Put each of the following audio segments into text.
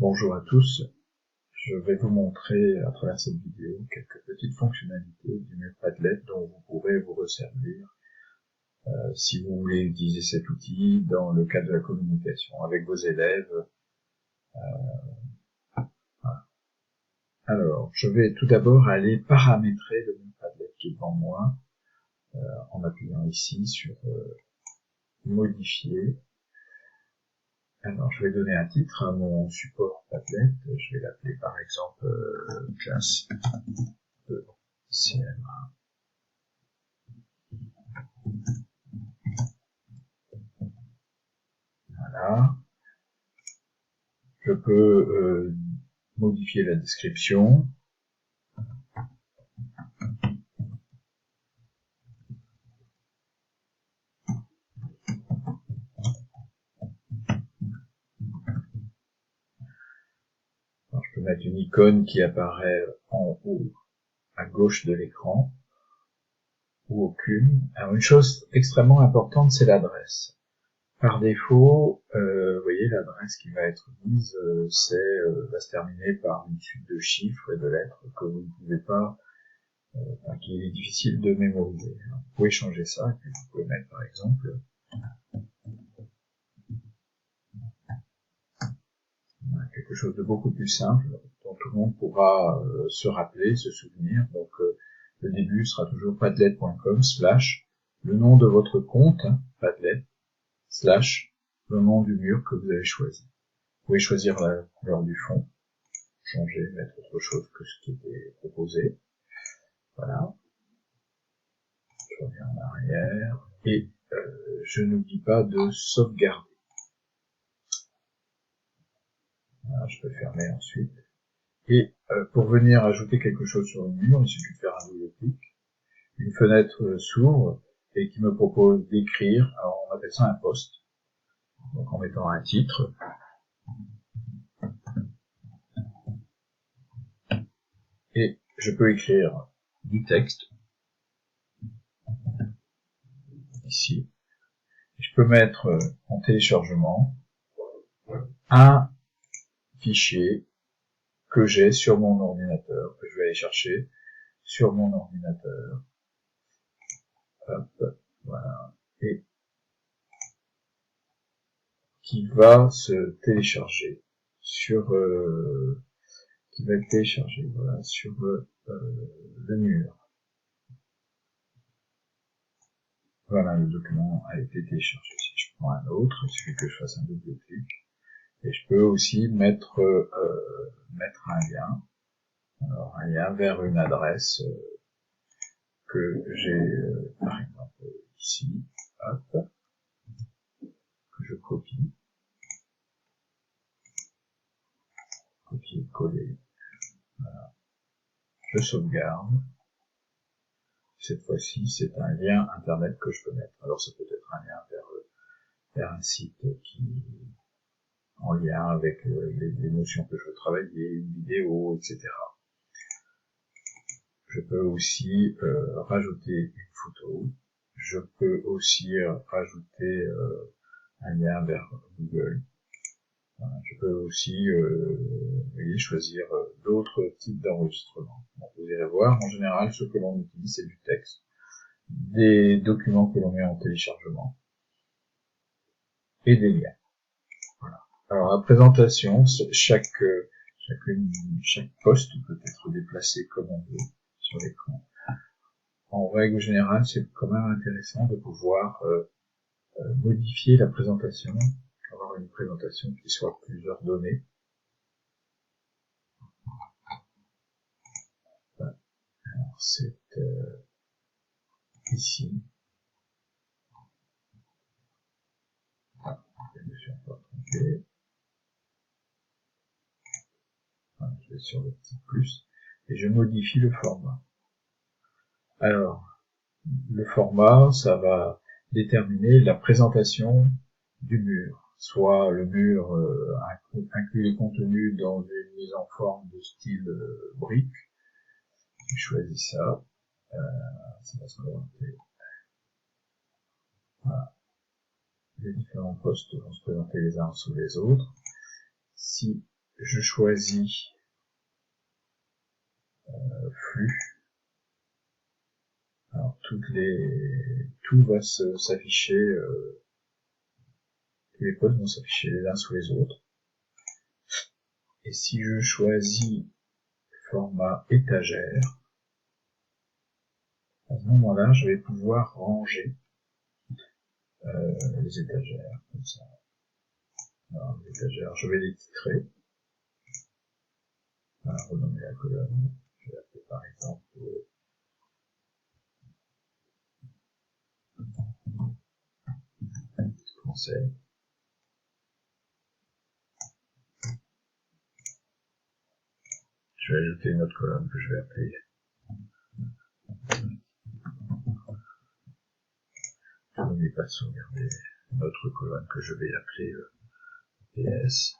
Bonjour à tous, je vais vous montrer à travers cette vidéo quelques petites fonctionnalités du mur Padlet dont vous pourrez vous resservir si vous voulez utiliser cet outil dans le cadre de la communication avec vos élèves. Voilà. Alors, je vais tout d'abord aller paramétrer le mur Padlet qui est devant moi en appuyant ici sur modifier. Alors, je vais donner un titre à mon support Padlet. Je vais l'appeler par exemple classe de CM1. Voilà. Je peux modifier la description. Alors, je peux mettre une icône qui apparaît en haut à gauche de l'écran ou aucune. Alors, une chose extrêmement importante, c'est l'adresse. Par défaut, vous voyez, l'adresse qui va être mise, va se terminer par une suite de chiffres et de lettres que vous ne pouvez pas, qu'il est difficile de mémoriser. Alors, vous pouvez changer ça, et puis vous pouvez mettre par exemple quelque chose de beaucoup plus simple, dont tout le monde pourra se rappeler, se souvenir. Donc le début sera toujours padlet.com / le nom de votre compte, Padlet, / le nom du mur que vous avez choisi. Vous pouvez choisir la couleur du fond, changer, mettre autre chose que ce qui était proposé. Voilà. Je reviens en arrière. Et je n'oublie pas de sauvegarder. Voilà, je peux fermer ensuite. Et pour venir ajouter quelque chose sur le mur, il suffit de faire un double clic. Une fenêtre s'ouvre et qui me propose d'écrire. Alors on appelle ça un post. Donc en mettant un titre. Et je peux écrire du texte. Ici. Je peux mettre en téléchargement un fichier que j'ai sur mon ordinateur, que je vais aller chercher sur mon ordinateur. Hop, voilà. Et qui va se télécharger sur qui va être téléchargé voilà, sur le mur. Voilà, le document a été téléchargé. Si je prends un autre, il suffit que je fasse un double clic. Et je peux aussi mettre un lien. Alors, un lien vers une adresse que j'ai, par exemple, ici. Hop. Que je copie. Copier-coller. Voilà. Je sauvegarde. Cette fois-ci, c'est un lien internet que je peux mettre. Alors, ça peut être un lien vers un site qui en lien avec les notions que je veux travailler, une vidéo, etc. Je peux aussi rajouter une photo. Je peux aussi rajouter un lien vers Google. Voilà. Je peux aussi choisir d'autres types d'enregistrement. Vous irez voir, en général, ce que l'on utilise, c'est du texte, des documents que l'on met en téléchargement et des liens. Voilà. Alors la présentation, chaque poste peut être déplacé comme on veut sur l'écran. En règle générale, c'est quand même intéressant de pouvoir modifier la présentation, avoir une présentation qui soit plus ordonnée. Voilà. Alors c'est ici. Ah, je me suis encore trompé. Voilà, je vais sur le petit plus et je modifie le format. Alors, le format, ça va déterminer la présentation du mur. Soit le mur inclut les contenus dans une mise en forme de style brique. Je choisis ça. Ça va se présenter. Voilà. Les différents postes vont se présenter les uns sous les autres. Si je choisis flux. Alors tout va s'afficher, tous les postes vont s'afficher les uns sous les autres. Et si je choisis format étagère, à ce moment-là, je vais pouvoir ranger les étagères, comme ça. Alors, les étagères, je vais les titrer. Voilà, renommer la colonne. Je vais appeler par exemple conseil. Je vais ajouter une autre colonne que je vais appeler. Je n'oublie pas de sauvegarder une autre colonne que je vais appeler PS,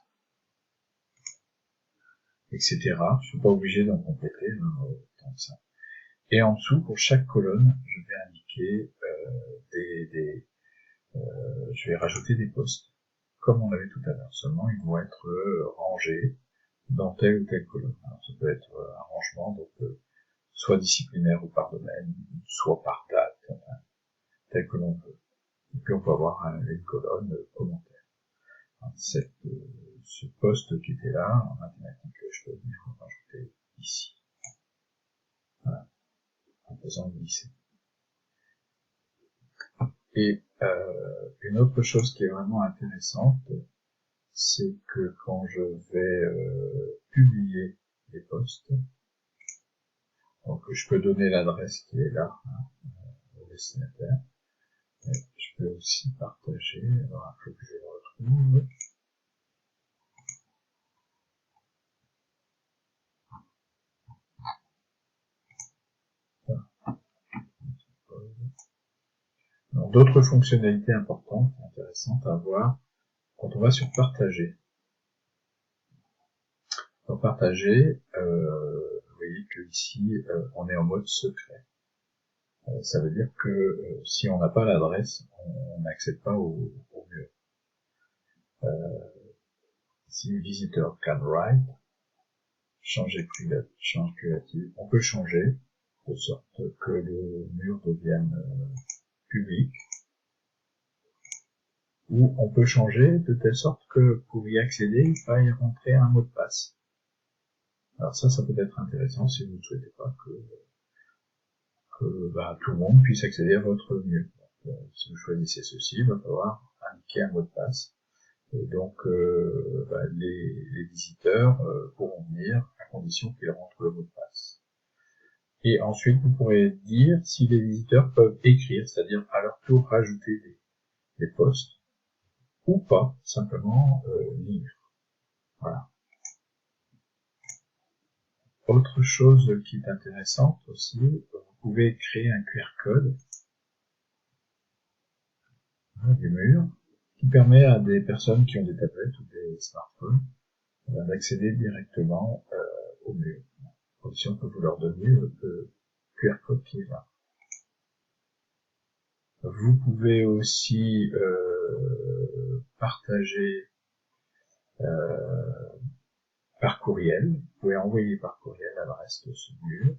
etc. Je ne suis pas obligé d'en compléter tant que ça. Et en dessous, pour chaque colonne, je vais indiquer je vais rajouter des postes, comme on avait tout à l'heure. Seulement, ils vont être rangés dans telle ou telle colonne. Alors, ça peut être un rangement, donc soit disciplinaire ou par domaine, soit par date, tel que l'on veut. Et puis on peut avoir une colonne commentaire. Alors, ce poste qui était là, en mathématiques, je peux venir rajouter ici. Voilà, en faisant une lycée. Et une autre chose qui est vraiment intéressante, c'est que quand je vais publier les postes, donc je peux donner l'adresse qui est là, au destinataire, et je peux aussi partager, alors il faut que je le retrouve. D'autres fonctionnalités importantes, intéressantes à voir, quand on va sur partager. Dans partager, vous voyez que ici, on est en mode secret. Ça veut dire que si on n'a pas l'adresse, on n'accède pas au mur. Si visitor can write, change privative, on peut changer de sorte que le mur devienne public, ou on peut changer de telle sorte que pour y accéder, il va y rentrer un mot de passe. Alors ça peut être intéressant si vous ne souhaitez pas que tout le monde puisse accéder à votre mur. Donc, si vous choisissez ceci, il va falloir indiquer un mot de passe. Et donc, les visiteurs pourront venir à condition qu'ils rentrent le mot de passe. Et ensuite, vous pourrez dire si les visiteurs peuvent écrire, c'est-à-dire à leur tour rajouter des postes, ou pas, simplement lire. Voilà. Autre chose qui est intéressante aussi, vous pouvez créer un QR code du mur qui permet à des personnes qui ont des tablettes ou des smartphones d'accéder directement au mur, à condition que vous leur donniez le QR code qui est là. Vous pouvez aussi partager par courriel. Vous pouvez envoyer par courriel l'adresse de ce mur.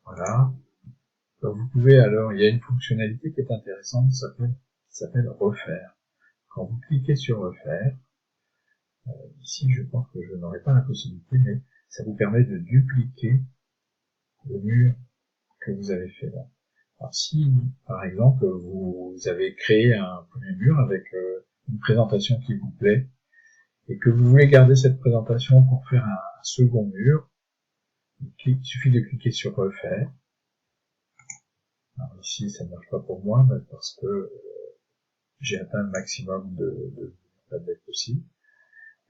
Voilà. Donc vous pouvez alors, il y a une fonctionnalité qui est intéressante, qui s'appelle refaire. Quand vous cliquez sur refaire, ici je pense que je n'aurai pas la possibilité, mais ça vous permet de dupliquer le mur que vous avez fait là. Alors si, par exemple, vous avez créé un premier mur avec une présentation qui vous plaît, et que vous voulez garder cette présentation pour faire un second mur, il suffit de cliquer sur refaire. Alors ici, ça ne marche pas pour moi, mais parce que j'ai atteint le maximum de tablettes possible.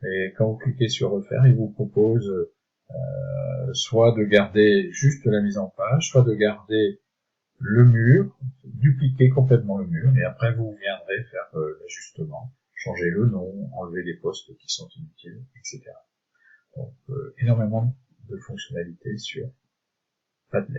Et quand vous cliquez sur refaire, il vous propose soit de garder juste la mise en page, soit de garder le mur, dupliquer complètement le mur, et après vous viendrez faire l'ajustement, changer le nom, enlever les postes qui sont inutiles, etc. Donc énormément de fonctionnalités sur Padlet.